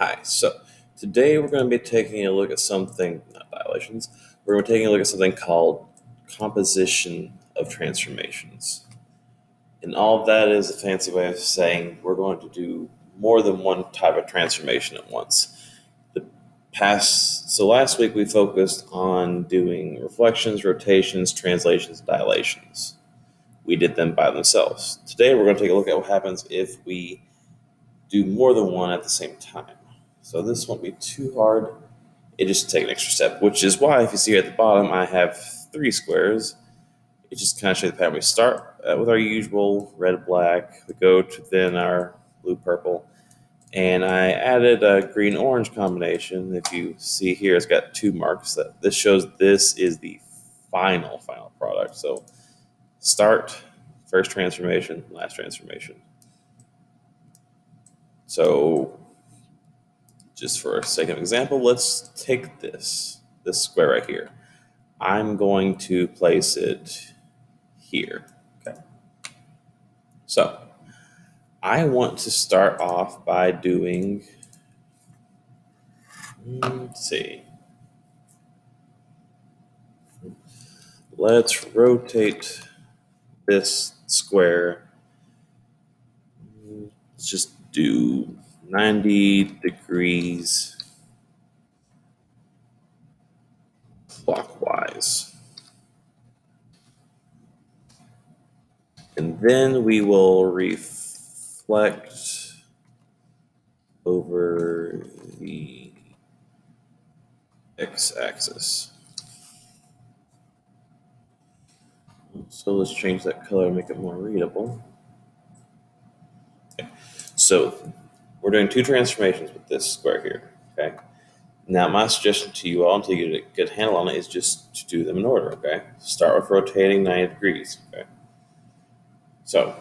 Hi. So today we're going to be taking a look at something, not dilations, we're going to be taking a look at something called composition of transformations. And all of that is a fancy way of saying we're going to do more than one type of transformation at once. So last week we focused on doing reflections, rotations, translations, dilations. We did them by themselves. Today we're going to take a look at what happens if we do more than one at the same time. So this won't be too hard. It just take an extra step, which is why if you see here at the bottom, I have 3 squares. It just kind of shows the pattern. We start with our usual red, black. We go to then our blue, purple. And I added a green, orange combination. If you see here, it's got 2 marks. This shows this is the final product. So start, first transformation, last transformation. So just for a sake of example, let's take this square right here. I'm going to place it here. Okay. So I want to start off by doing, let's see, let's rotate this square. Let's just do 90 degrees clockwise. And then we will reflect over the x-axis. So let's change that color and make it more readable. Okay. So we're doing 2 transformations with this square here. Okay. Now my suggestion to you all, until you get a good handle on it, is just to do them in order. Okay. Start with rotating 90 degrees. Okay. So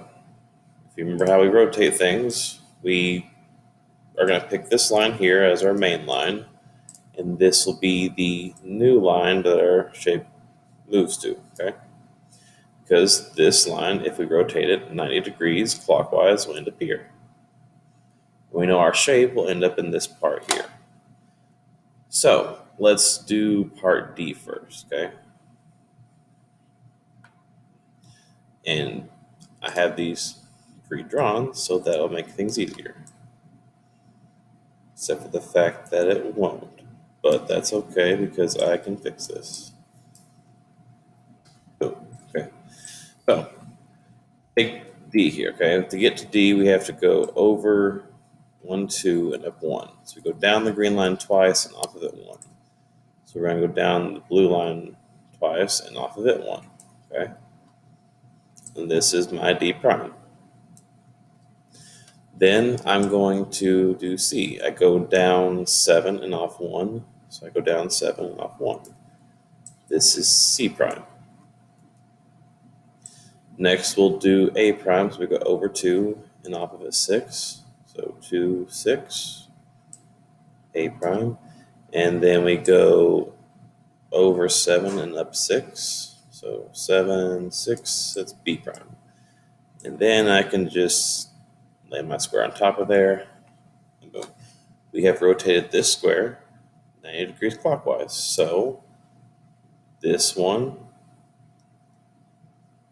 if you remember how we rotate things, we are going to pick this line here as our main line, and this will be the new line that our shape moves to. Okay. Because this line, if we rotate it 90 degrees clockwise, will end up here. We know our shape will end up in this part here. So let's do part D first, okay? And I have these pre-drawn, so that'll make things easier. Except for the fact that it won't. But that's okay because I can fix this. Okay. So take D here, okay? To get to D, we have to go over 1, 2, and up 1. So we go down the green line twice and off of it 1. So we're going to go down the blue line twice and off of it 1. Okay. And this is my D prime. Then I'm going to do C. I go down 7 and off 1. So I go down 7 and off 1. This is C prime. Next we'll do A prime. So we go over 2 and off of it 6. So 2, 6, A prime. And then we go over 7 and up 6. So 7, 6, that's B prime. And then I can just lay my square on top of there, and boom. We have rotated this square 90 degrees clockwise. So this one,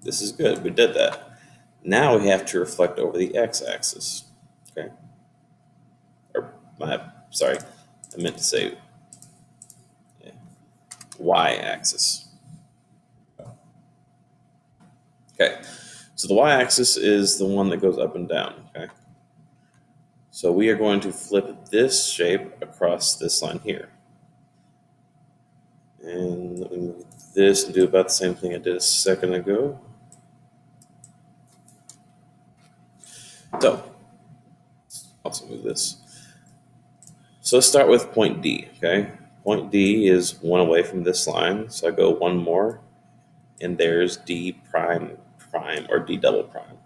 this is good. We did that. Now we have to reflect over the x-axis. Okay. Sorry, I meant to say y-axis. Okay. So the y-axis is the one that goes up and down. Okay. So we are going to flip this shape across this line here. And let me move this and do about the same thing I did a second ago. So, also move this. So let's start with point D, okay? Point D is 1 away from this line, so I go 1 more, and there's D prime prime, or D double prime.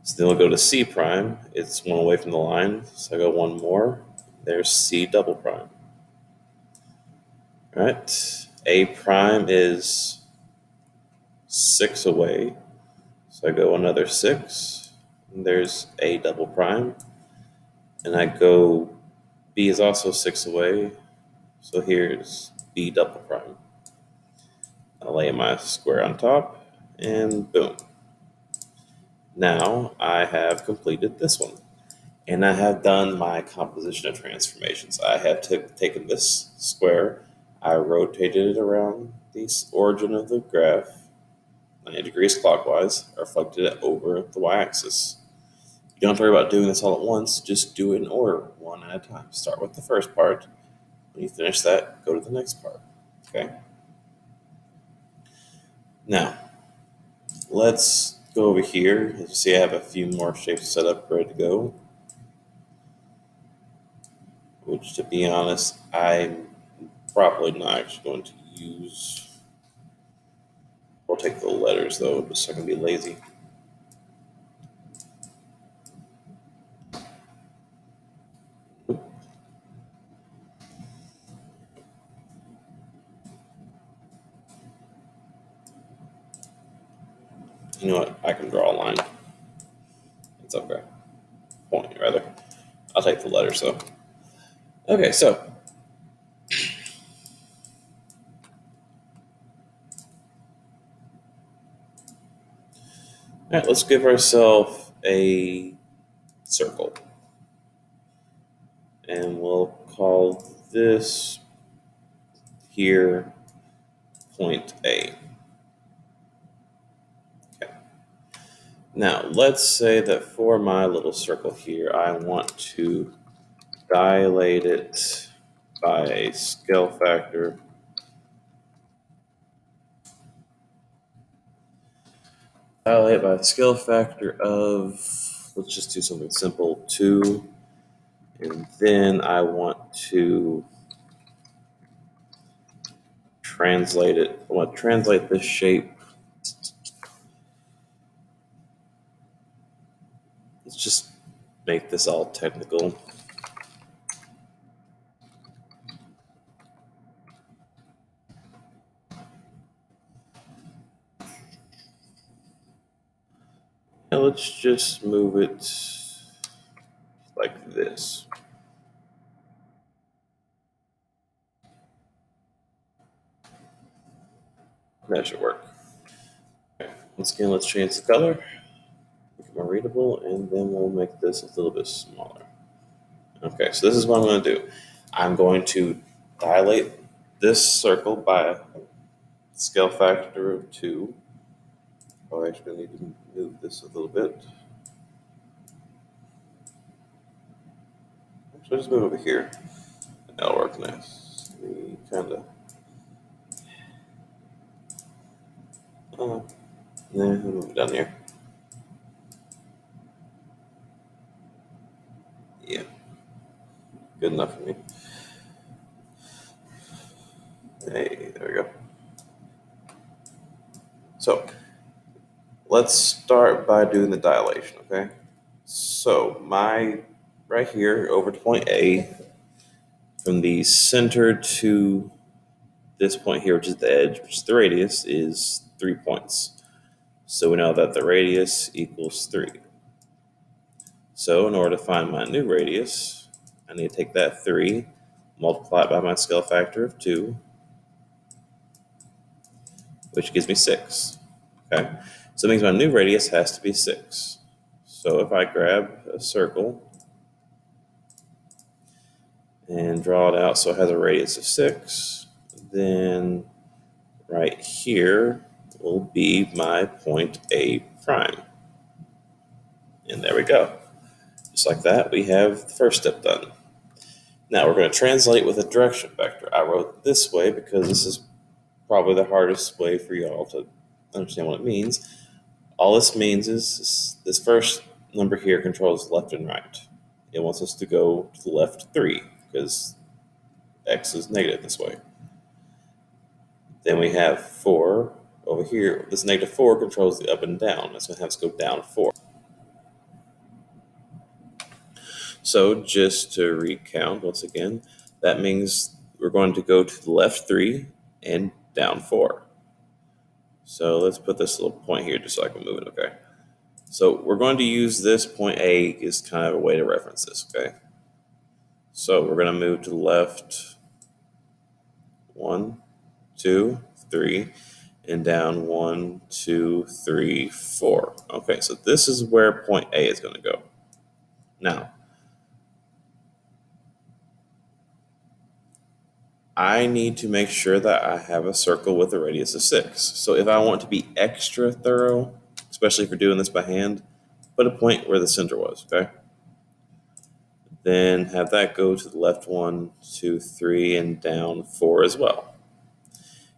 So then we'll go to C prime, it's 1 away from the line, so I go 1 more, there's C double prime. All right, A prime is 6 away, so I go another 6, and there's A double prime. and I go, B is also 6 away, so here's B double prime. I'll lay my square on top, and boom. Now I have completed this one. And I have done my composition of transformations. I have taken this square, I rotated it around the origin of the graph, 90 degrees clockwise, I reflected it over the y-axis. You don't have to worry about doing this all at once, just do it in order, one at a time. Start with the first part. When you finish that, go to the next part. Okay? Now, let's go over here. As you see, I have a few more shapes set up, ready to go. Which, to be honest, I'm probably not actually going to use. We'll take the letters though, just so I can be lazy. You know what? I can draw a line. It's okay. Point, rather. I'll take the letters though. Okay, so. All right, let's give ourselves a circle. And we'll call this here point A. Okay. Now, let's say that for my little circle here, I want to dilate it by a scale factor. Dilate by a scale factor of, let's just do something simple, 2. And then I want to translate it. I want to translate this shape. Let's just make this all technical. Now let's just move it like this. That should work. Okay. Once again, let's change the color, make it more readable, and then we'll make this a little bit smaller. Okay, so this is what I'm going to do. I'm going to dilate this circle by a scale factor of 2. Oh, I actually need to move this a little bit. Actually, just move over here. That'll work nice. We kind of. Move it down here. Yeah, good enough for me. Hey, there we go. So let's start by doing the dilation, okay? So right here over to point A, from the center to this point here, which is the edge, which is the radius, is 3 points. So we know that the radius equals 3. So in order to find my new radius, I need to take that 3, multiply it by my scale factor of 2, which gives me 6. Okay, so it means my new radius has to be 6. So if I grab a circle and draw it out so it has a radius of 6, then right here will be my point A prime. And there we go. Just like that, we have the first step done. Now we're going to translate with a direction vector. I wrote it this way because this is probably the hardest way for y'all to understand what it means. All this means is this first number here controls left and right. It wants us to go to the left 3 because x is negative this way. Then we have 4 over here. This negative 4 controls the up and down. That's going to have us go down 4. So just to recount once again, that means we're going to go to the left 3 and down 4. So let's put this little point here just so I can move it, okay? So we're going to use this point A as kind of a way to reference this, okay? So we're going to move to the left 1, 2, 3, and down 1, 2, 3, 4. Okay, so this is where point A is going to go. Now, I need to make sure that I have a circle with a radius of 6. So if I want to be extra thorough, especially if you're doing this by hand, put a point where the center was, okay? Then have that go to the left 1, 2, 3, and down 4 as well.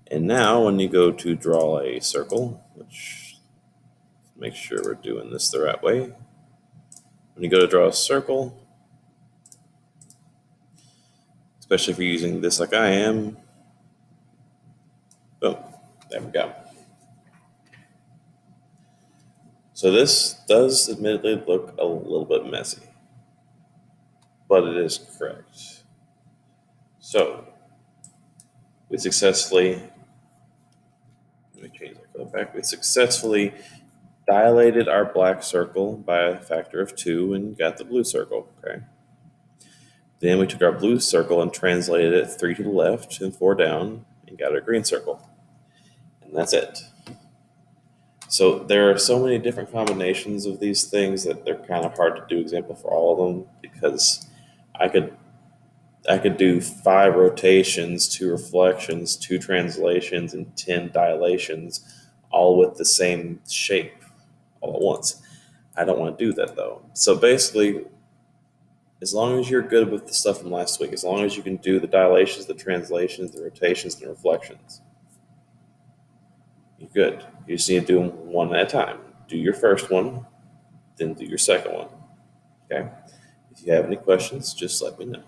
And now when you go to draw a circle, which make sure we're doing this the right way. When you go to draw a circle, especially if you're using this like I am, boom, there we go. So this does admittedly look a little bit messy, but it is correct. So we successfully, let me change that color back. We successfully dilated our black circle by a factor of 2 and got the blue circle, okay? Then we took our blue circle and translated it 3 to the left and 4 down and got our green circle. And that's it. So there are so many different combinations of these things that they're kind of hard to do example for all of them because I could do 5 rotations, 2 reflections, 2 translations, and 10 dilations, all with the same shape all at once. I don't want to do that though. So basically, as long as you're good with the stuff from last week, as long as you can do the dilations, the translations, the rotations, and the reflections, you're good. You just need to do them one at a time. Do your first one, then do your second one. Okay? If you have any questions, just let me know.